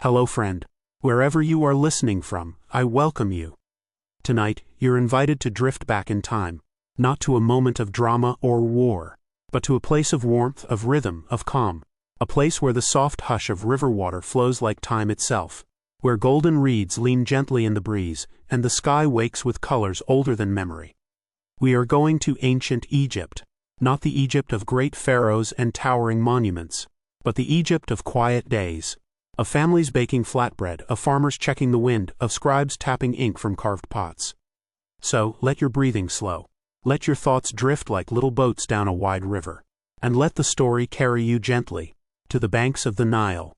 Hello friend. Wherever you are listening from, I welcome you. Tonight, you're invited to drift back in time, not to a moment of drama or war, but to a place of warmth, of rhythm, of calm, a place where the soft hush of river water flows like time itself, where golden reeds lean gently in the breeze, and the sky wakes with colors older than memory. We are going to ancient Egypt, not the Egypt of great pharaohs and towering monuments, but the Egypt of quiet days, of families baking flatbread, of farmers checking the wind, of scribes tapping ink from carved pots. So, let your breathing slow. Let your thoughts drift like little boats down a wide river, and let the story carry you gently to the banks of the Nile.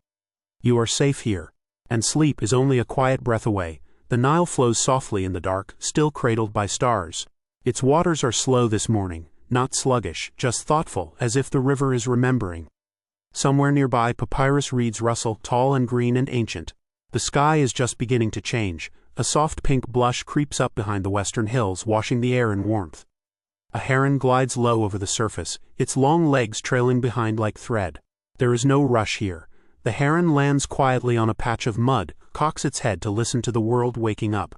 You are safe here, and sleep is only a quiet breath away. The Nile flows softly in the dark, still cradled by stars. Its waters are slow this morning, not sluggish, just thoughtful, as if the river is remembering. Somewhere nearby, papyrus reeds rustle, tall and green and ancient. The sky is just beginning to change. A soft pink blush creeps up behind the western hills, washing the air in warmth. A heron glides low over the surface, its long legs trailing behind like thread. There is no rush here. The heron lands quietly on a patch of mud, cocks its head to listen to the world waking up.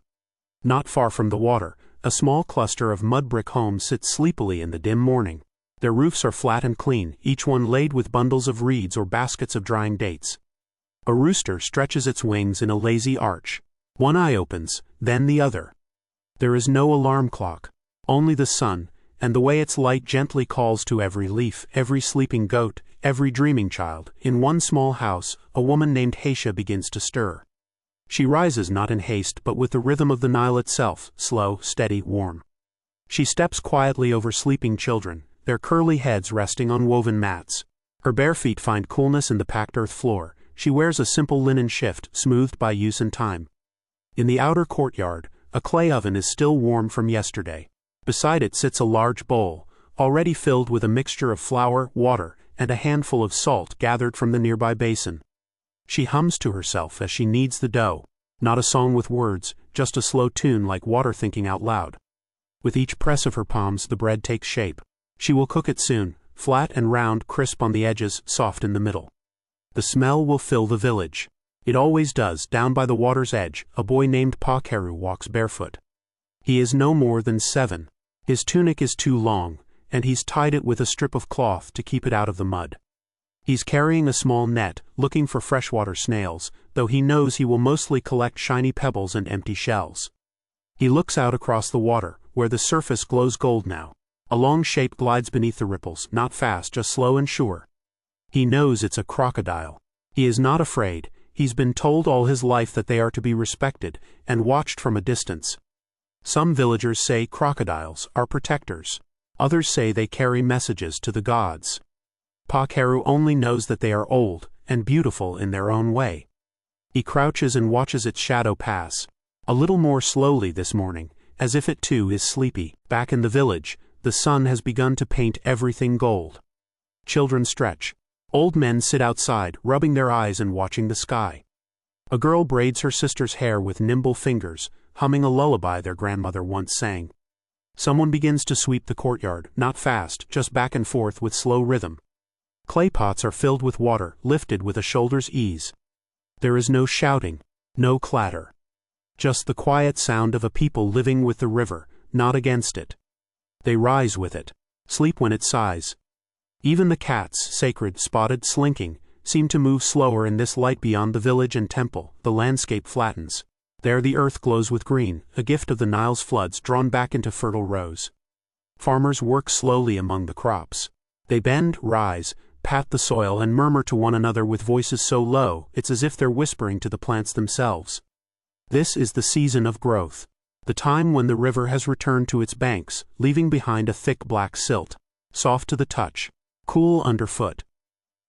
Not far from the water, a small cluster of mud brick homes sits sleepily in the dim morning. Their roofs are flat and clean, each one laid with bundles of reeds or baskets of drying dates. A rooster stretches its wings in a lazy arch. One eye opens, then the other. There is no alarm clock, only the sun, and the way its light gently calls to every leaf, every sleeping goat, every dreaming child. In one small house, a woman named Haisha begins to stir. She rises not in haste but with the rhythm of the Nile itself, slow, steady, warm. She steps quietly over sleeping children, their curly heads resting on woven mats. Her bare feet find coolness in the packed earth floor. She wears a simple linen shift, smoothed by use and time. In the outer courtyard, a clay oven is still warm from yesterday. Beside it sits a large bowl, already filled with a mixture of flour, water, and a handful of salt gathered from the nearby basin. She hums to herself as she kneads the dough, not a song with words, just a slow tune like water thinking out loud. With each press of her palms, the bread takes shape. She will cook it soon, flat and round, crisp on the edges, soft in the middle. The smell will fill the village. It always does. Down by the water's edge, a boy named pharaoh walks barefoot. He is no more than 7. His tunic is too long, and he's tied it with a strip of cloth to keep it out of the mud. He's carrying a small net, looking for freshwater snails, though he knows he will mostly collect shiny pebbles and empty shells. He looks out across the water, where the surface glows gold now. A long shape glides beneath the ripples, not fast, just slow and sure. He knows it's a crocodile. He is not afraid. He's been told all his life that they are to be respected and watched from a distance. Some villagers say crocodiles are protectors. Others say they carry messages to the gods. Pharaoh only knows that they are old and beautiful in their own way. He crouches and watches its shadow pass, a little more slowly this morning, as if it too is sleepy. Back in the village, the sun has begun to paint everything gold. Children stretch. Old men sit outside, rubbing their eyes and watching the sky. A girl braids her sister's hair with nimble fingers, humming a lullaby their grandmother once sang. Someone begins to sweep the courtyard, not fast, just back and forth with slow rhythm. Clay pots are filled with water, lifted with a shoulder's ease. There is no shouting, no clatter. Just the quiet sound of a people living with the river, not against it. They rise with it, sleep when it sighs. Even the cats, sacred, spotted, slinking, seem to move slower in this light beyond the village and temple. The landscape flattens. There the earth glows with green, a gift of the Nile's floods drawn back into fertile rows. Farmers work slowly among the crops. They bend, rise, pat the soil and murmur to one another with voices so low, it's as if they're whispering to the plants themselves. This is the season of growth. The time when the river has returned to its banks, leaving behind a thick black silt, soft to the touch, cool underfoot.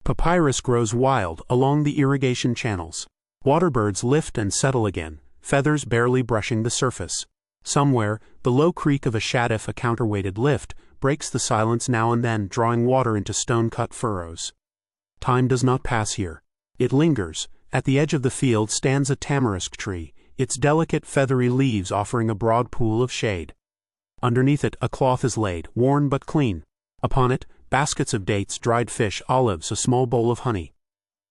Papyrus grows wild along the irrigation channels. Waterbirds lift and settle again, feathers barely brushing the surface. Somewhere, the low creak of a shadif, a counterweighted lift, breaks the silence now and then, drawing water into stone-cut furrows. Time does not pass here. It lingers. At the edge of the field stands a tamarisk tree, its delicate feathery leaves offering a broad pool of shade. Underneath it a cloth is laid, worn but clean. Upon it, baskets of dates, dried fish, olives, a small bowl of honey.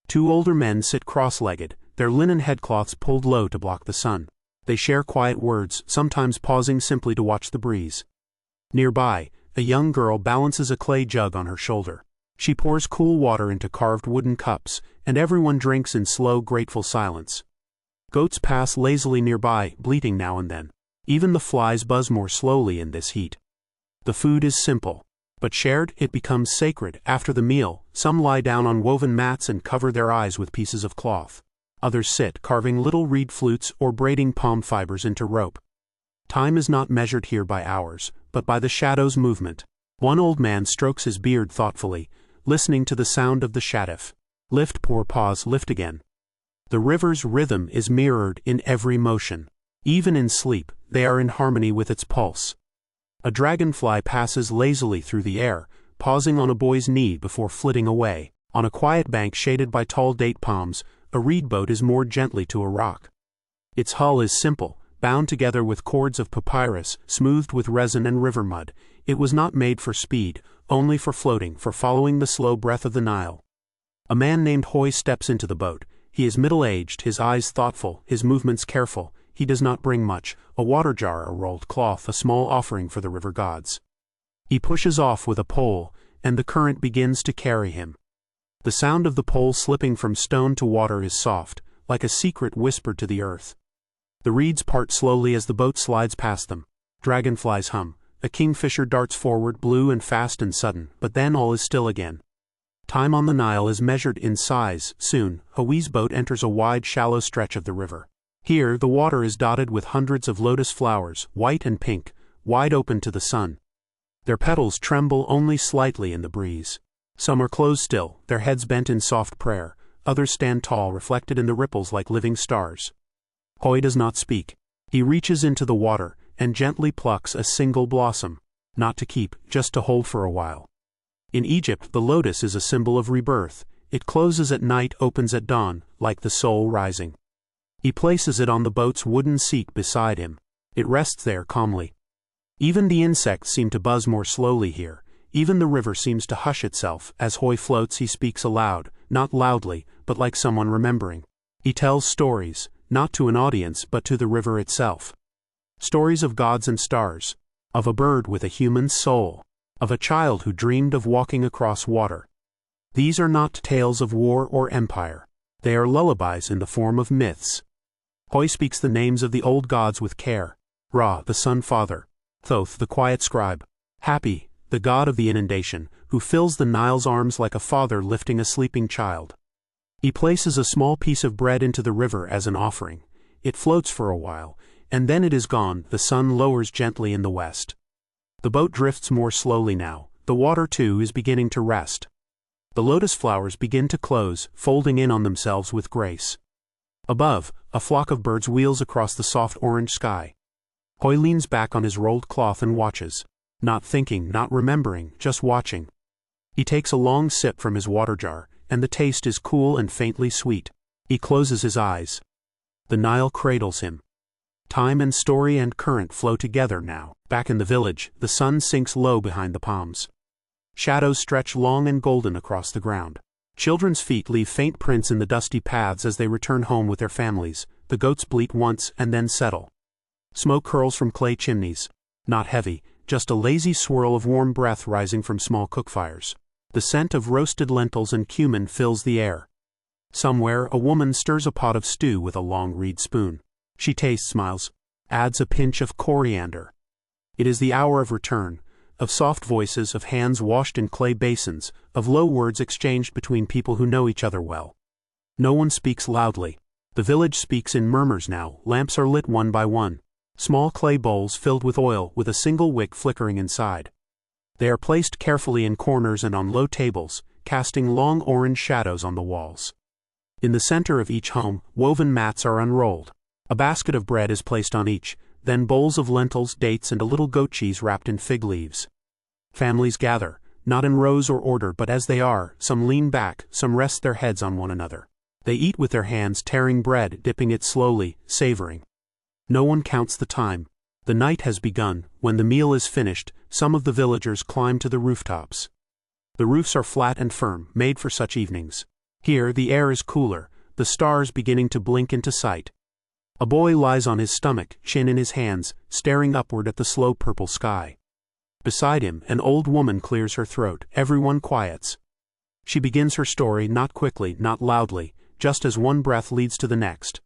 2 older men sit cross-legged, their linen headcloths pulled low to block the sun. They share quiet words, sometimes pausing simply to watch the breeze. Nearby, a young girl balances a clay jug on her shoulder. She pours cool water into carved wooden cups, and everyone drinks in slow, grateful silence. Goats pass lazily nearby, bleating now and then. Even the flies buzz more slowly in this heat. The food is simple, but shared, it becomes sacred. After the meal, some lie down on woven mats and cover their eyes with pieces of cloth. Others sit, carving little reed flutes or braiding palm fibers into rope. Time is not measured here by hours, but by the shadow's movement. One old man strokes his beard thoughtfully, listening to the sound of the shatif. Lift, pour, pause, lift again. The river's rhythm is mirrored in every motion. Even in sleep, they are in harmony with its pulse. A dragonfly passes lazily through the air, pausing on a boy's knee before flitting away. On a quiet bank shaded by tall date palms, a reed boat is moored gently to a rock. Its hull is simple, bound together with cords of papyrus, smoothed with resin and river mud. It was not made for speed, only for floating, for following the slow breath of the Nile. A man named Hoy steps into the boat. He is middle-aged, his eyes thoughtful, his movements careful. He does not bring much: a water jar, a rolled cloth, a small offering for the river gods. He pushes off with a pole, and the current begins to carry him. The sound of the pole slipping from stone to water is soft, like a secret whispered to the earth. The reeds part slowly as the boat slides past them. Dragonflies hum. A kingfisher darts forward, blue and fast and sudden, but then all is still again. Time on the Nile is measured in size. Soon, Hoy's boat enters a wide, shallow stretch of the river. Here, the water is dotted with hundreds of lotus flowers, white and pink, wide open to the sun. Their petals tremble only slightly in the breeze. Some are closed still, their heads bent in soft prayer. Others stand tall, reflected in the ripples like living stars. Hoy does not speak. He reaches into the water and gently plucks a single blossom, not to keep, just to hold for a while. In Egypt, the lotus is a symbol of rebirth. It closes at night, opens at dawn, like the soul rising. He places it on the boat's wooden seat beside him. It rests there calmly. Even the insects seem to buzz more slowly here. Even the river seems to hush itself. As Hoy floats, he speaks aloud, not loudly, but like someone remembering. He tells stories, not to an audience, but to the river itself. Stories of gods and stars, of a bird with a human soul, of a child who dreamed of walking across water. These are not tales of war or empire. They are lullabies in the form of myths. Hoy speaks the names of the old gods with care. Ra, the sun father. Thoth, the quiet scribe. Hapi, the god of the inundation, who fills the Nile's arms like a father lifting a sleeping child. He places a small piece of bread into the river as an offering. It floats for a while, and then it is gone. The sun lowers gently in the west. The boat drifts more slowly now. The water, too, is beginning to rest. The lotus flowers begin to close, folding in on themselves with grace. Above, a flock of birds wheels across the soft orange sky. Hoy leans back on his rolled cloth and watches. Not thinking, not remembering, just watching. He takes a long sip from his water jar, and the taste is cool and faintly sweet. He closes his eyes. The Nile cradles him. Time and story and current flow together now. Back in the village, the sun sinks low behind the palms. Shadows stretch long and golden across the ground. Children's feet leave faint prints in the dusty paths as they return home with their families. The goats bleat once and then settle. Smoke curls from clay chimneys. Not heavy, just a lazy swirl of warm breath rising from small cookfires. The scent of roasted lentils and cumin fills the air. Somewhere, a woman stirs a pot of stew with a long reed spoon. She tastes, smiles, adds a pinch of coriander. It is the hour of return, of soft voices, of hands washed in clay basins, of low words exchanged between people who know each other well. No one speaks loudly. The village speaks in murmurs now. Lamps are lit one by one. Small clay bowls filled with oil, with a single wick flickering inside. They are placed carefully in corners and on low tables, casting long orange shadows on the walls. In the center of each home, woven mats are unrolled. A basket of bread is placed on each, then bowls of lentils, dates, and a little goat cheese wrapped in fig leaves. Families gather, not in rows or order, but as they are. Some lean back, some rest their heads on one another. They eat with their hands, tearing bread, dipping it slowly, savoring. No one counts the time. The night has begun. When the meal is finished, some of the villagers climb to the rooftops. The roofs are flat and firm, made for such evenings. Here, the air is cooler, the stars beginning to blink into sight. A boy lies on his stomach, chin in his hands, staring upward at the slow purple sky. Beside him, an old woman clears her throat. Everyone quiets. She begins her story, not quickly, not loudly, just as one breath leads to the next.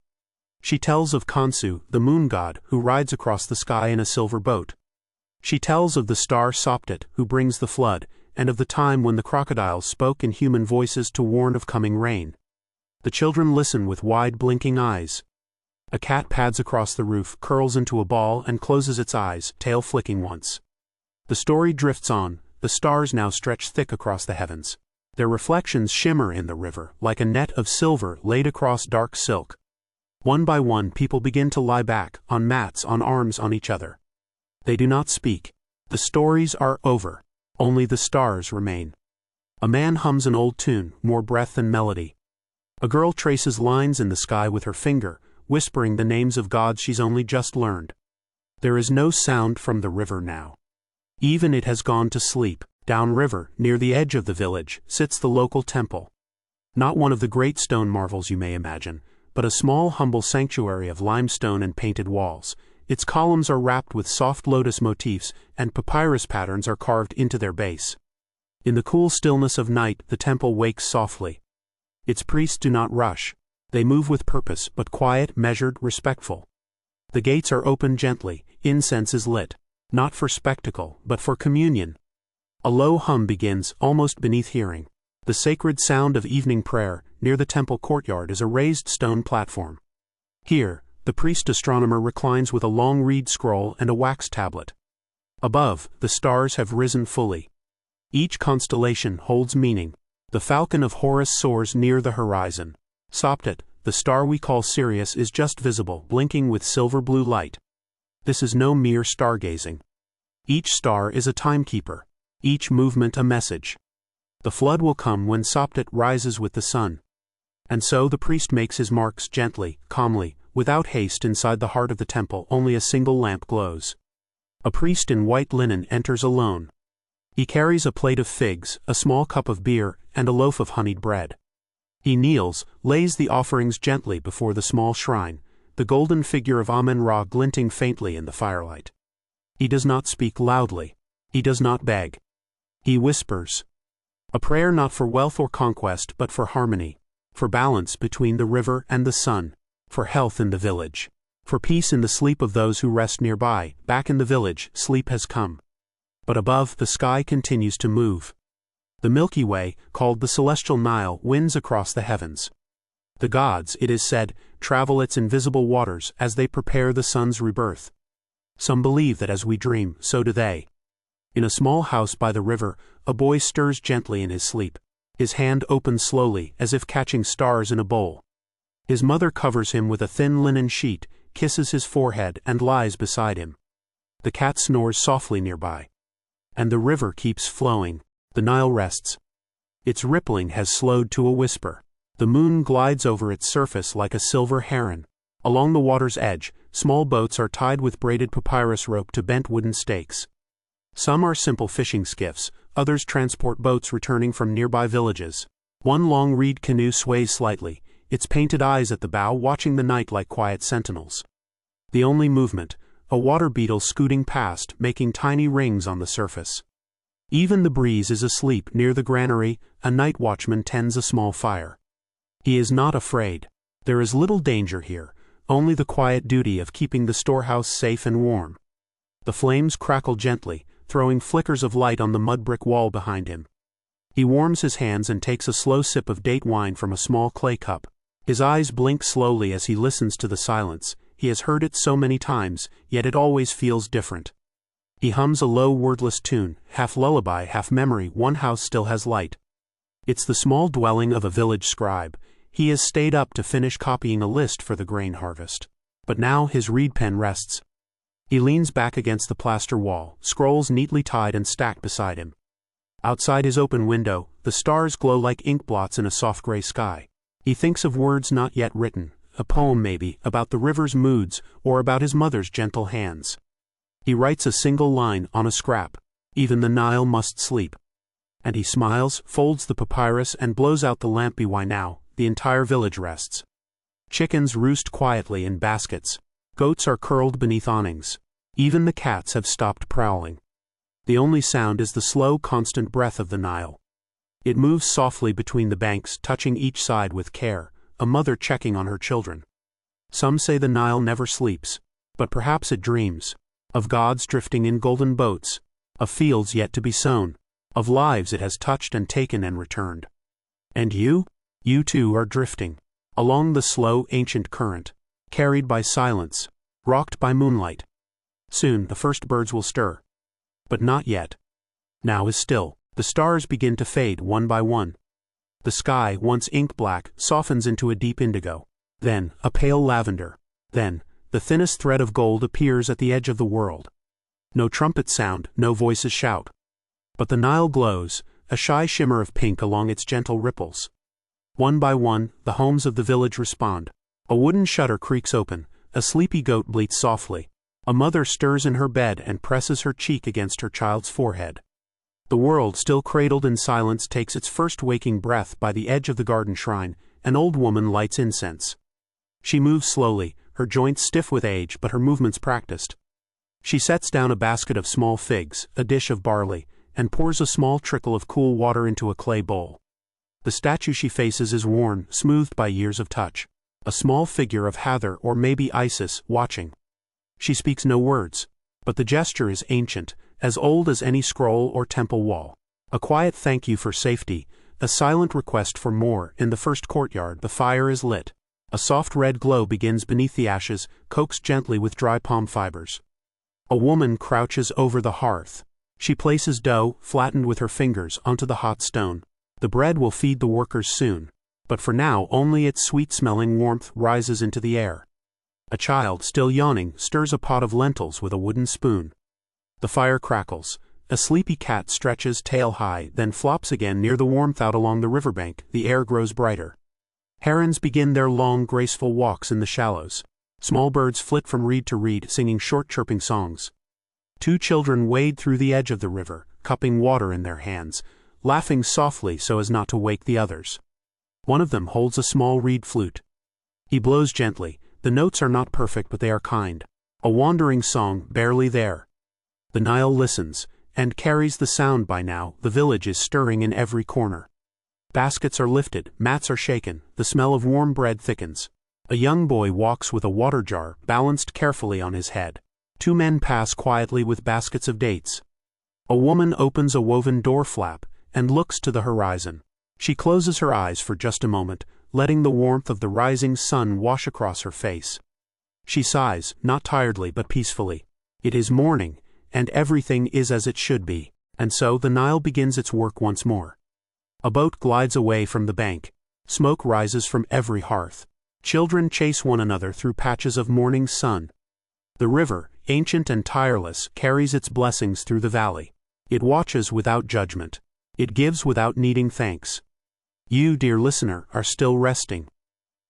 She tells of Khonsu, the moon god, who rides across the sky in a silver boat. She tells of the star Soptit, who brings the flood, and of the time when the crocodiles spoke in human voices to warn of coming rain. The children listen with wide blinking eyes. A cat pads across the roof, curls into a ball and closes its eyes, tail flicking once. The story drifts on. The stars now stretch thick across the heavens. Their reflections shimmer in the river, like a net of silver laid across dark silk. One by one people begin to lie back, on mats, on arms, on each other. They do not speak. The stories are over. Only the stars remain. A man hums an old tune, more breath than melody. A girl traces lines in the sky with her finger, whispering the names of gods she's only just learned. There is no sound from the river now. Even it has gone to sleep. Downriver, near the edge of the village, sits the local temple. Not one of the great stone marvels you may imagine, but a small humble sanctuary of limestone and painted walls. Its columns are wrapped with soft lotus motifs, and papyrus patterns are carved into their base. In the cool stillness of night, the temple wakes softly. Its priests do not rush. They move with purpose, but quiet, measured, respectful. The gates are opened gently, incense is lit. Not for spectacle, but for communion. A low hum begins, almost beneath hearing. The sacred sound of evening prayer. Near the temple courtyard is a raised stone platform. Here, the priest-astronomer reclines with a long reed scroll and a wax tablet. Above, the stars have risen fully. Each constellation holds meaning. The falcon of Horus soars near the horizon. Soptit, the star we call Sirius, is just visible, blinking with silver-blue light. This is no mere stargazing. Each star is a timekeeper. Each movement a message. The flood will come when Soptit rises with the sun. And so the priest makes his marks gently, calmly, without haste. Inside the heart of the temple only a single lamp glows. A priest in white linen enters alone. He carries a plate of figs, a small cup of beer, and a loaf of honeyed bread. He kneels, lays the offerings gently before the small shrine, the golden figure of Amen-Ra glinting faintly in the firelight. He does not speak loudly. He does not beg. He whispers. A prayer not for wealth or conquest, but for harmony, for balance between the river and the sun, for health in the village, for peace in the sleep of those who rest nearby. Back in the village, sleep has come. But above, the sky continues to move. The Milky Way, called the celestial Nile, winds across the heavens. The gods, it is said, travel its invisible waters as they prepare the sun's rebirth. Some believe that as we dream, so do they. In a small house by the river, a boy stirs gently in his sleep. His hand opens slowly, as if catching stars in a bowl. His mother covers him with a thin linen sheet, kisses his forehead, and lies beside him. The cat snores softly nearby. And the river keeps flowing. The Nile rests. Its rippling has slowed to a whisper. The moon glides over its surface like a silver heron. Along the water's edge, small boats are tied with braided papyrus rope to bent wooden stakes. Some are simple fishing skiffs, others transport boats returning from nearby villages. One long reed canoe sways slightly, its painted eyes at the bow watching the night like quiet sentinels. The only movement, a water beetle scooting past, making tiny rings on the surface. Even the breeze is asleep. Near the granary, a night watchman tends a small fire. He is not afraid. There is little danger here, only the quiet duty of keeping the storehouse safe and warm. The flames crackle gently, throwing flickers of light on the mud brick wall behind him. He warms his hands and takes a slow sip of date wine from a small clay cup. His eyes blink slowly as he listens to the silence. He has heard it so many times, yet it always feels different. He hums a low wordless tune, half lullaby, half memory. One house still has light. It's the small dwelling of a village scribe. He has stayed up to finish copying a list for the grain harvest. But now his reed pen rests. He leans back against the plaster wall, scrolls neatly tied and stacked beside him. Outside his open window, the stars glow like ink blots in a soft gray sky. He thinks of words not yet written, a poem maybe, about the river's moods, or about his mother's gentle hands. He writes a single line on a scrap. Even the Nile must sleep. And he smiles, folds the papyrus and blows out the lamp. Why now? the entire village rests. Chickens roost quietly in baskets. Goats are curled beneath awnings. Even the cats have stopped prowling. The only sound is the slow, constant breath of the Nile. It moves softly between the banks, touching each side with care, a mother checking on her children. Some say the Nile never sleeps, but perhaps it dreams. Of gods drifting in golden boats, of fields yet to be sown, of lives it has touched and taken and returned. And you? You too are drifting, along the slow, ancient current, carried by silence, rocked by moonlight. Soon the first birds will stir. But not yet. Now is still. The stars begin to fade one by one. The sky, once ink black, softens into a deep indigo. Then, a pale lavender. Then, the thinnest thread of gold appears at the edge of the world. No trumpets sound, no voices shout. But the Nile glows, a shy shimmer of pink along its gentle ripples. One by one, the homes of the village respond. A wooden shutter creaks open, a sleepy goat bleats softly. A mother stirs in her bed and presses her cheek against her child's forehead. The world, still cradled in silence, takes its first waking breath by the edge of the garden shrine. An old woman lights incense. She moves slowly, her joints stiff with age but her movements practiced. She sets down a basket of small figs, a dish of barley, and pours a small trickle of cool water into a clay bowl. The statue she faces is worn, smoothed by years of touch. A small figure of Hathor or maybe Isis, watching. She speaks no words, but the gesture is ancient, as old as any scroll or temple wall. A quiet thank you for safety, a silent request for more. In the first courtyard the fire is lit. A soft red glow begins beneath the ashes, coaxed gently with dry palm fibers. A woman crouches over the hearth. She places dough, flattened with her fingers, onto the hot stone. The bread will feed the workers soon, but for now only its sweet-smelling warmth rises into the air. A child, still yawning, stirs a pot of lentils with a wooden spoon. The fire crackles. A sleepy cat stretches tail high, then flops again near the warmth. Out along the riverbank, the air grows brighter. Herons begin their long, graceful walks in the shallows. Small birds flit from reed to reed, singing short, chirping songs. Two children wade through the edge of the river, cupping water in their hands, laughing softly so as not to wake the others. One of them holds a small reed flute. He blows gently. The notes are not perfect, but they are kind. A wandering song, barely there. The Nile listens, and carries the sound. By now, the village is stirring in every corner. Baskets are lifted, mats are shaken, the smell of warm bread thickens. A young boy walks with a water jar, balanced carefully on his head. Two men pass quietly with baskets of dates. A woman opens a woven door flap, and looks to the horizon. She closes her eyes for just a moment, letting the warmth of the rising sun wash across her face. She sighs, not tiredly but peacefully. It is morning, and everything is as it should be, and so the Nile begins its work once more. A boat glides away from the bank. Smoke rises from every hearth. Children chase one another through patches of morning sun. The river, ancient and tireless, carries its blessings through the valley. It watches without judgment. It gives without needing thanks. You, dear listener, are still resting.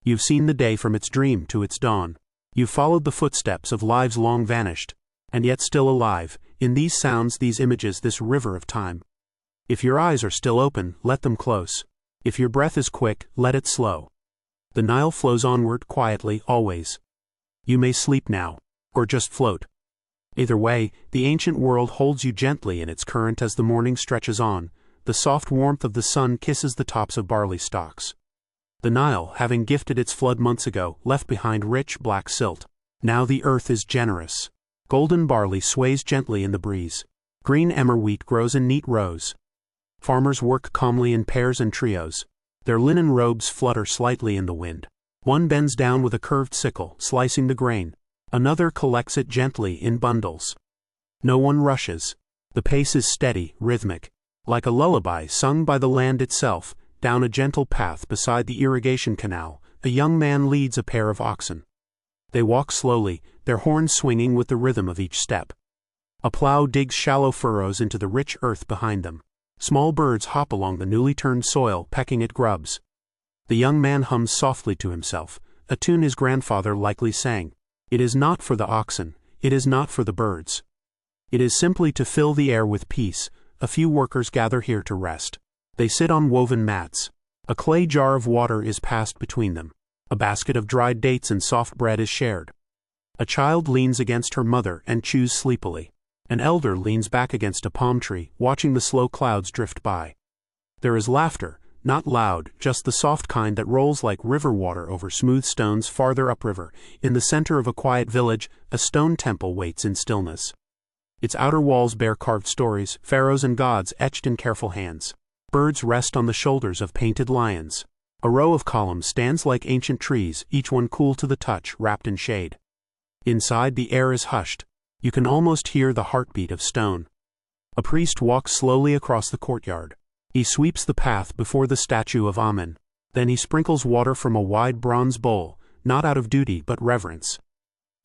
You've seen the day from its dream to its dawn. You've followed the footsteps of lives long vanished, and yet still alive, in these sounds, these images, this river of time. If your eyes are still open, let them close. If your breath is quick, let it slow. The Nile flows onward, quietly, always. You may sleep now, or just float. Either way, the ancient world holds you gently in its current as the morning stretches on. The soft warmth of the sun kisses the tops of barley stalks. The Nile, having gifted its flood months ago, left behind rich, black silt. Now the earth is generous. Golden barley sways gently in the breeze. Green emmer wheat grows in neat rows. Farmers work calmly in pairs and trios. Their linen robes flutter slightly in the wind. One bends down with a curved sickle, slicing the grain. Another collects it gently in bundles. No one rushes. The pace is steady, rhythmic. Like a lullaby sung by the land itself, down a gentle path beside the irrigation canal, a young man leads a pair of oxen. They walk slowly, their horns swinging with the rhythm of each step. A plow digs shallow furrows into the rich earth behind them. Small birds hop along the newly turned soil, pecking at grubs. The young man hums softly to himself, a tune his grandfather likely sang. It is not for the oxen, it is not for the birds. It is simply to fill the air with peace. A few workers gather here to rest. They sit on woven mats. A clay jar of water is passed between them. A basket of dried dates and soft bread is shared. A child leans against her mother and chews sleepily. An elder leans back against a palm tree, watching the slow clouds drift by. There is laughter, not loud, just the soft kind that rolls like river water over smooth stones farther upriver. In the center of a quiet village, a stone temple waits in stillness. Its outer walls bear carved stories, pharaohs and gods etched in careful hands. Birds rest on the shoulders of painted lions. A row of columns stands like ancient trees, each one cool to the touch, wrapped in shade. Inside, the air is hushed. You can almost hear the heartbeat of stone. A priest walks slowly across the courtyard. He sweeps the path before the statue of Amen. Then he sprinkles water from a wide bronze bowl, not out of duty but reverence.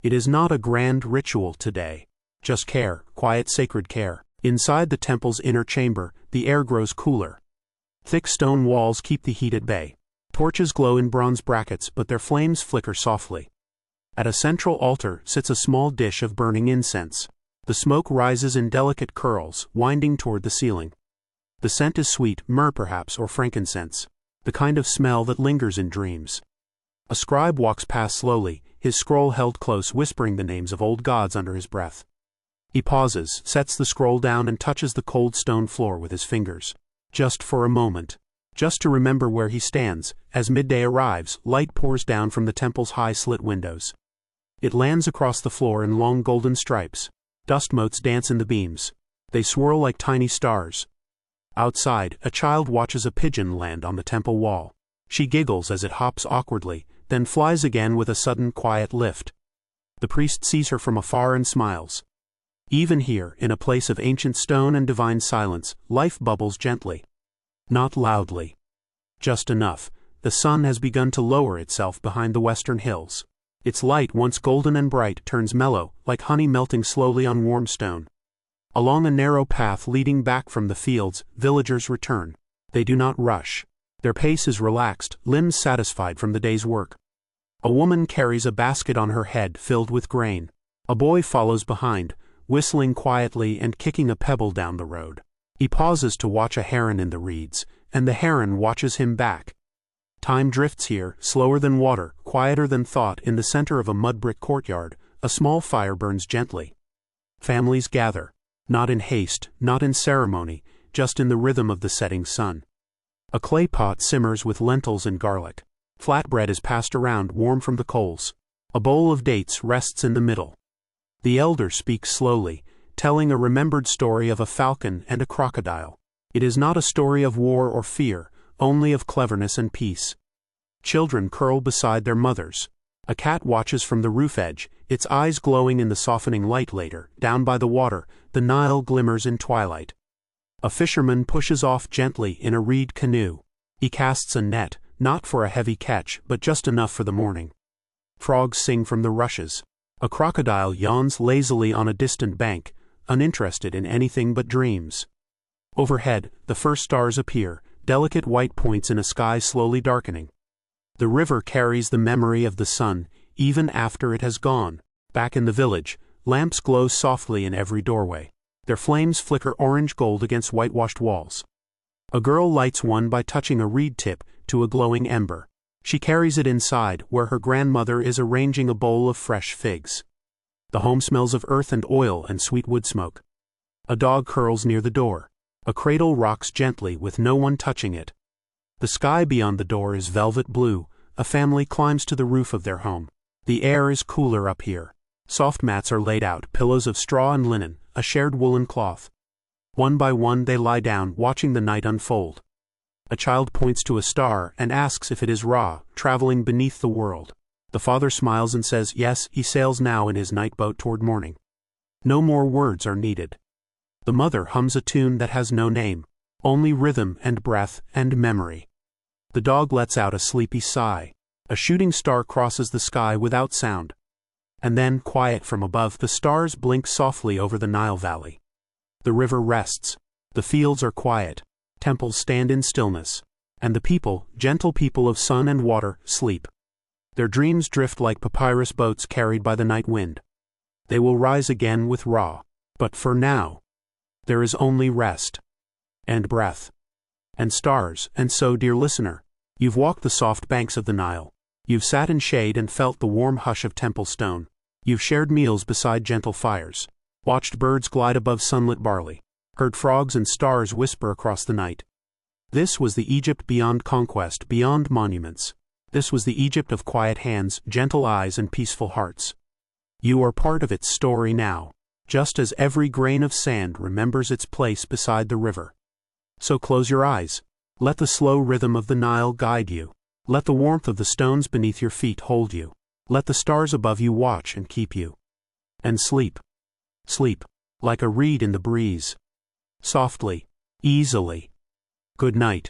It is not a grand ritual today. Just care, quiet sacred care. Inside the temple's inner chamber, the air grows cooler. Thick stone walls keep the heat at bay. Torches glow in bronze brackets, but their flames flicker softly. At a central altar sits a small dish of burning incense. The smoke rises in delicate curls, winding toward the ceiling. The scent is sweet, myrrh perhaps, or frankincense, the kind of smell that lingers in dreams. A scribe walks past slowly, his scroll held close, whispering the names of old gods under his breath. He pauses, sets the scroll down and touches the cold stone floor with his fingers. Just for a moment. Just to remember where he stands. As midday arrives, light pours down from the temple's high slit windows. It lands across the floor in long golden stripes. Dust motes dance in the beams. They swirl like tiny stars. Outside, a child watches a pigeon land on the temple wall. She giggles as it hops awkwardly, then flies again with a sudden quiet lift. The priest sees her from afar and smiles. Even here, in a place of ancient stone and divine silence, life bubbles gently. Not loudly. Just enough. The sun has begun to lower itself behind the western hills. Its light, once golden and bright, turns mellow, like honey melting slowly on warm stone. Along a narrow path leading back from the fields, villagers return. They do not rush. Their pace is relaxed, limbs satisfied from the day's work. A woman carries a basket on her head filled with grain. A boy follows behind, whistling quietly and kicking a pebble down the road. He pauses to watch a heron in the reeds, and the heron watches him back. Time drifts here, slower than water, quieter than thought. In the center of a mud-brick courtyard, a small fire burns gently. Families gather. Not in haste, not in ceremony, just in the rhythm of the setting sun. A clay pot simmers with lentils and garlic. Flatbread is passed around, warm from the coals. A bowl of dates rests in the middle. The elder speaks slowly, telling a remembered story of a falcon and a crocodile. It is not a story of war or fear, only of cleverness and peace. Children curl beside their mothers. A cat watches from the roof edge, its eyes glowing in the softening light. Later, down by the water, the Nile glimmers in twilight. A fisherman pushes off gently in a reed canoe. He casts a net, not for a heavy catch, but just enough for the morning. Frogs sing from the rushes. A crocodile yawns lazily on a distant bank, uninterested in anything but dreams. Overhead, the first stars appear, delicate white points in a sky slowly darkening. The river carries the memory of the sun, even after it has gone. Back in the village, lamps glow softly in every doorway. Their flames flicker orange-gold against whitewashed walls. A girl lights one by touching a reed tip to a glowing ember. She carries it inside, where her grandmother is arranging a bowl of fresh figs. The home smells of earth and oil and sweet wood smoke. A dog curls near the door. A cradle rocks gently with no one touching it. The sky beyond the door is velvet blue. A family climbs to the roof of their home. The air is cooler up here. Soft mats are laid out, pillows of straw and linen, a shared woolen cloth. One by one they lie down, watching the night unfold. A child points to a star and asks if it is Ra, traveling beneath the world. The father smiles and says yes, he sails now in his night boat toward morning. No more words are needed. The mother hums a tune that has no name, only rhythm and breath and memory. The dog lets out a sleepy sigh. A shooting star crosses the sky without sound. And then, quiet from above, the stars blink softly over the Nile Valley. The river rests. The fields are quiet. Temples stand in stillness. And the people, gentle people of sun and water, sleep. Their dreams drift like papyrus boats carried by the night wind. They will rise again with Ra. But for now, there is only rest. And breath. And stars. And so, dear listener, You've walked the soft banks of the Nile. You've sat in shade and felt the warm hush of temple stone. You've shared meals beside gentle fires, watched birds glide above sunlit barley, heard frogs and stars whisper across the night. This was the Egypt beyond conquest, beyond monuments. This was the Egypt of quiet hands, gentle eyes, and peaceful hearts. You are part of its story now, just as every grain of sand remembers its place beside the river. So close your eyes. Let the slow rhythm of the Nile guide you. Let the warmth of the stones beneath your feet hold you. Let the stars above you watch and keep you. And sleep. Sleep, like a reed in the breeze. Softly, easily. Good night.